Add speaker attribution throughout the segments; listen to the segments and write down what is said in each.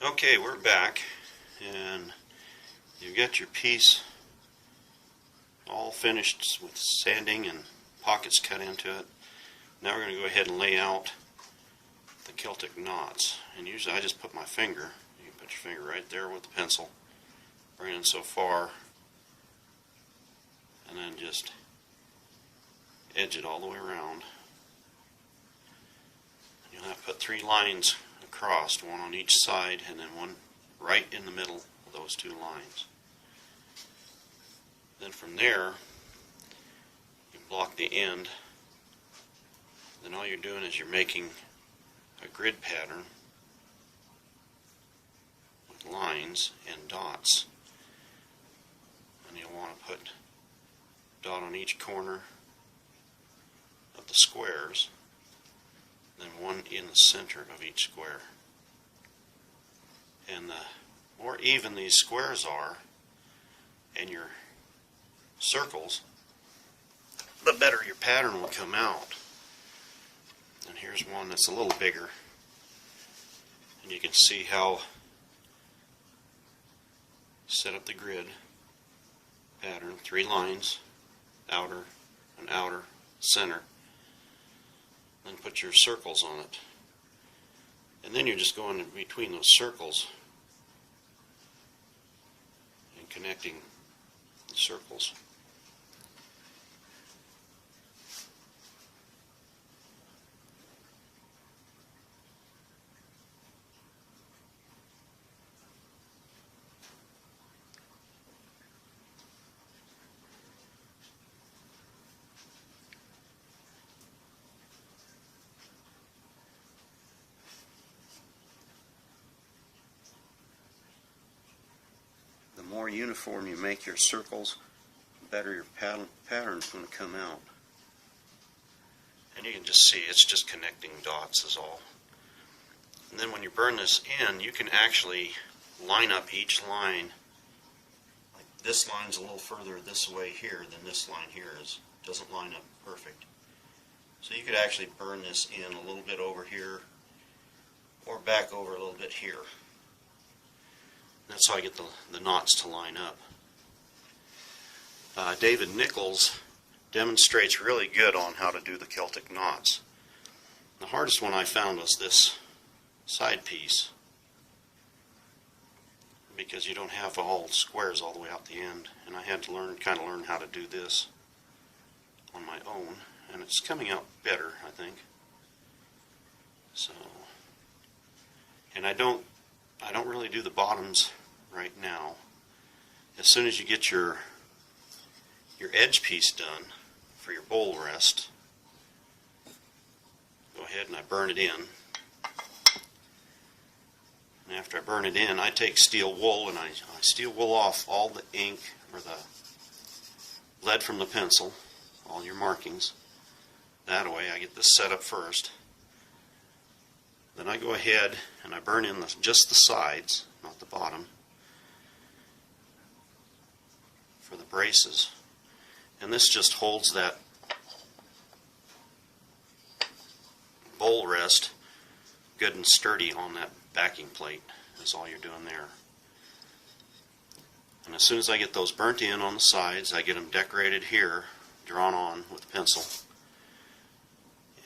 Speaker 1: Okay, we're back, and you've got your piece all finished with sanding and pockets cut into it. Now we're going to go ahead and lay out the Celtic knots. And usually I just put my finger, you can put your finger right there with the pencil, bring it in so far, and then just edge it all the way around. You'll have to put 3 lines across, one on each side and then one right in the middle of those 2 lines. Then from there you block the end. Then all you're doing is you're making a grid pattern with lines and dots, and you'll want to put a dot on each corner of the squares, then one in the center of each square. And the more even these squares are and your circles, the better your pattern will come out. And here's one that's a little bigger, and you can see how set up the grid pattern, 3 lines, outer, an outer, center. Then put your circles on it, and then you're just going in between those circles and connecting the circles. The more uniform you make your circles, the better your pattern's going to come out. And you can just see it's just connecting dots is all. And then when you burn this in, you can actually line up each line. Like this line's a little further this way here than this line here is. Doesn't line up perfect. So you could actually burn this in a little bit over here or back over a little bit here. That's how I get the knots to line up. David Nichols demonstrates really good on how to do the Celtic knots. The hardest one I found was this side piece, because you don't have all squares all the way out the end, and I had to kind of learn how to do this on my own, and it's coming out better, I think. So, and I don't really do the bottoms right now. As soon as you get your edge piece done for your bowl rest, go ahead and I burn it in. And after I burn it in, I take steel wool and I steel wool off all the ink or the lead from the pencil, all your markings. That way I get this set up first. Then I go ahead and I burn in just the sides, not the bottom, for the braces. And this just holds that bowl rest good and sturdy on that backing plate. That's all you're doing there. And as soon as I get those burnt in on the sides, I get them decorated here, drawn on with pencil.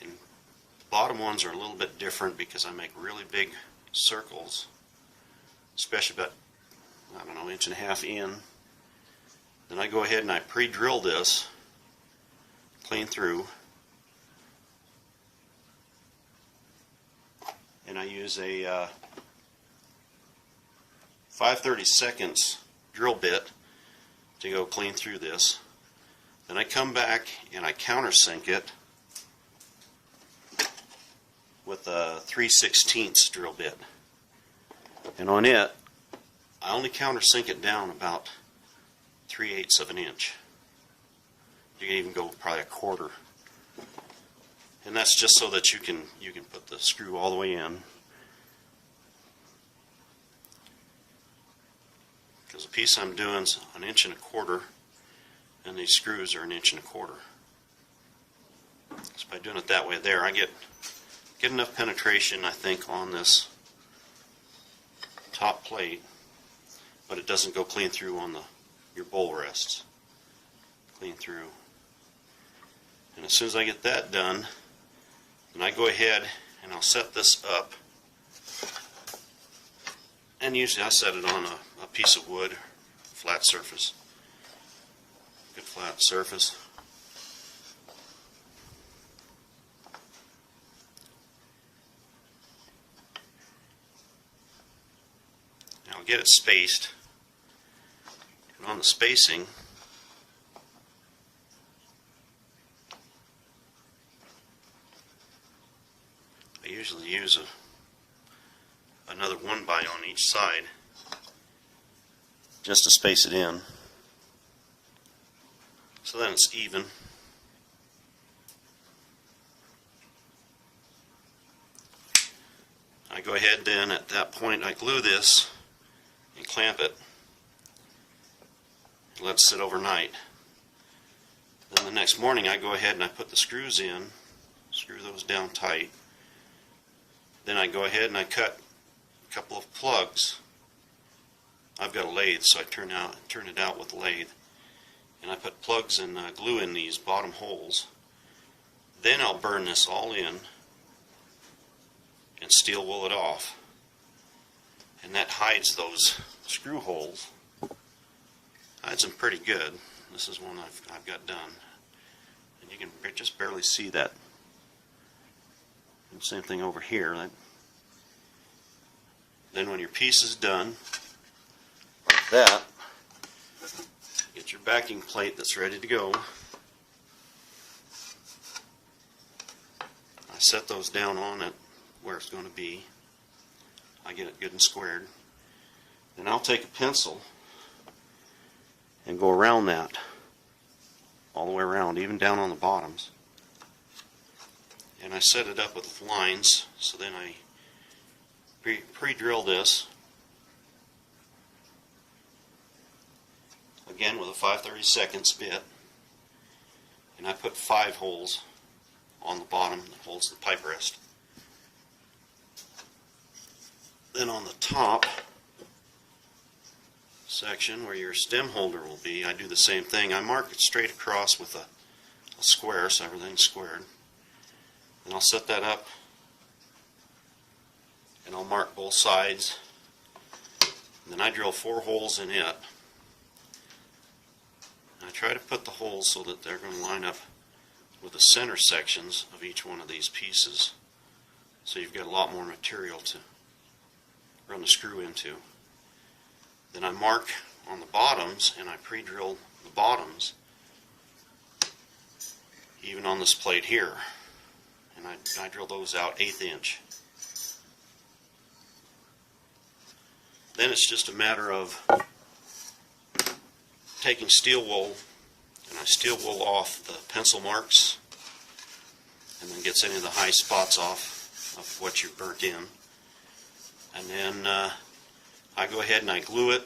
Speaker 1: And the bottom ones are a little bit different because I make really big circles, especially about, I don't know, 1.5 inches in. Then I go ahead and I pre-drill this clean through, and I use a 5/32 drill bit to go clean through this. Then I come back and I countersink it with a 3/16 drill bit, and on it I only countersink it down about 3/8 of an inch. You can even go probably a quarter, and that's just so that you can put the screw all the way in, because the piece I'm doing is 1.25 inches, and these screws are 1.25 inches. So by doing it that way there, I get enough penetration, I think, on this top plate, but it doesn't go clean through on your bowl rests. Clean through. And as soon as I get that done, then I go ahead and I'll set this up. And usually I set it on a piece of wood, flat surface. Good flat surface. Now I'll get it spaced. And on the spacing, I usually use another 1x on each side just to space it in, so then it's even. I go ahead then at that point I glue this and clamp it and let it sit overnight. Then the next morning I go ahead and I put the screws in, screw those down tight. Then I go ahead and I cut a couple of plugs. I've got a lathe, so I turn it out with the lathe. And I put plugs and glue in these bottom holes. Then I'll burn this all in and steel wool it off. And that hides those screw holes. Hides them pretty good. This is one I've got done. And you can just barely see that. And same thing over here. Then when your piece is done, like that, get your backing plate that's ready to go. I set those down on it where it's going to be. I get it good and squared. Then I'll take a pencil and go around that, all the way around, even down on the bottoms. And I set it up with lines, so then I pre-drill this again with a 5/32 bit, and I put 5 holes on the bottom that holds the pipe rest. Then on the top section where your stem holder will be, I do the same thing. I mark it straight across with a square, so everything's squared. And I'll set that up, and I'll mark both sides. And then I drill 4 holes in it. And I try to put the holes so that they're going to line up with the center sections of each one of these pieces. So you've got a lot more material to run the screw into. Then I mark on the bottoms, and I pre-drill the bottoms, even on this plate here. And I drill those out 1/8 inch. Then it's just a matter of taking steel wool, and I steel wool off the pencil marks, and then gets any of the high spots off of what you burnt in. And then I go ahead and I glue it,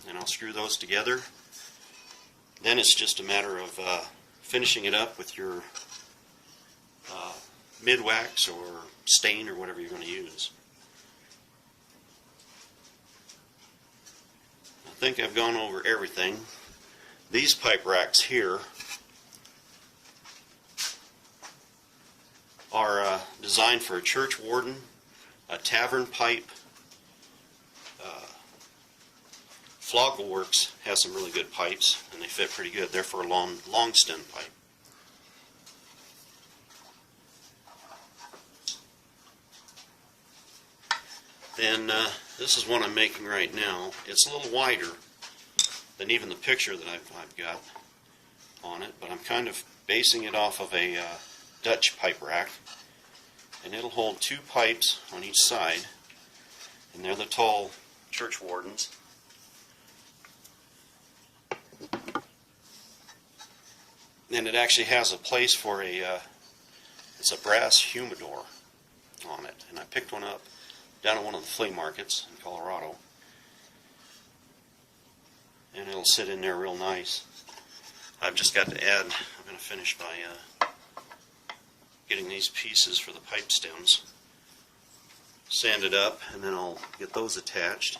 Speaker 1: and I'll screw those together. Then it's just a matter of finishing it up with your mid-wax or stain or whatever you're going to use. I think I've gone over everything. These pipe racks here are designed for a church warden, a tavern pipe. Floggerworks has some really good pipes, and they fit pretty good. They're for a long stem pipe. Then this is one I'm making right now. It's a little wider than even the picture that I've got on it, but I'm kind of basing it off of a Dutch pipe rack, and it'll hold 2 pipes on each side, and they're the tall church wardens. And it actually has a place for it's a brass humidor on it, and I picked one up down at one of the flea markets in Colorado, and it'll sit in there real nice. I've just got to add, I'm going to finish by getting these pieces for the pipe stems sanded up, and then I'll get those attached.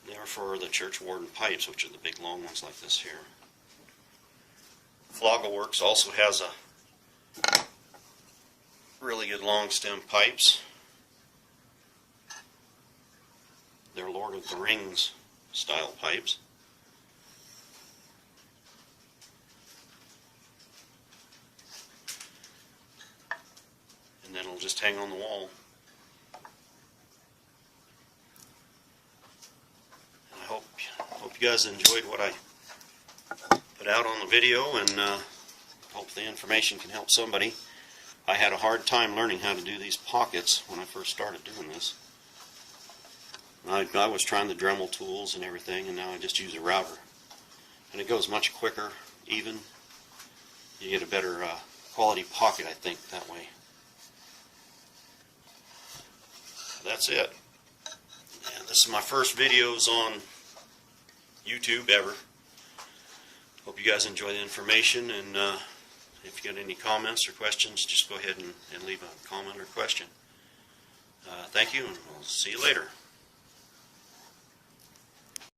Speaker 1: They're for the churchwarden pipes, which are the big long ones like this here. Floggerworks also has a really good long stem pipes. They're Lord of the Rings style pipes. And then it'll just hang on the wall. And I hope you guys enjoyed what I put out on the video, and hope the information can help somebody. I had a hard time learning how to do these pockets when I first started doing this. I was trying the Dremel tools and everything, and now I just use a router. And it goes much quicker, even. You get a better quality pocket, I think, that way. That's it. And this is my first videos on YouTube ever. Hope you guys enjoy the information, and if you got any comments or questions, just go ahead and leave a comment or question. Thank you, and we'll see you later.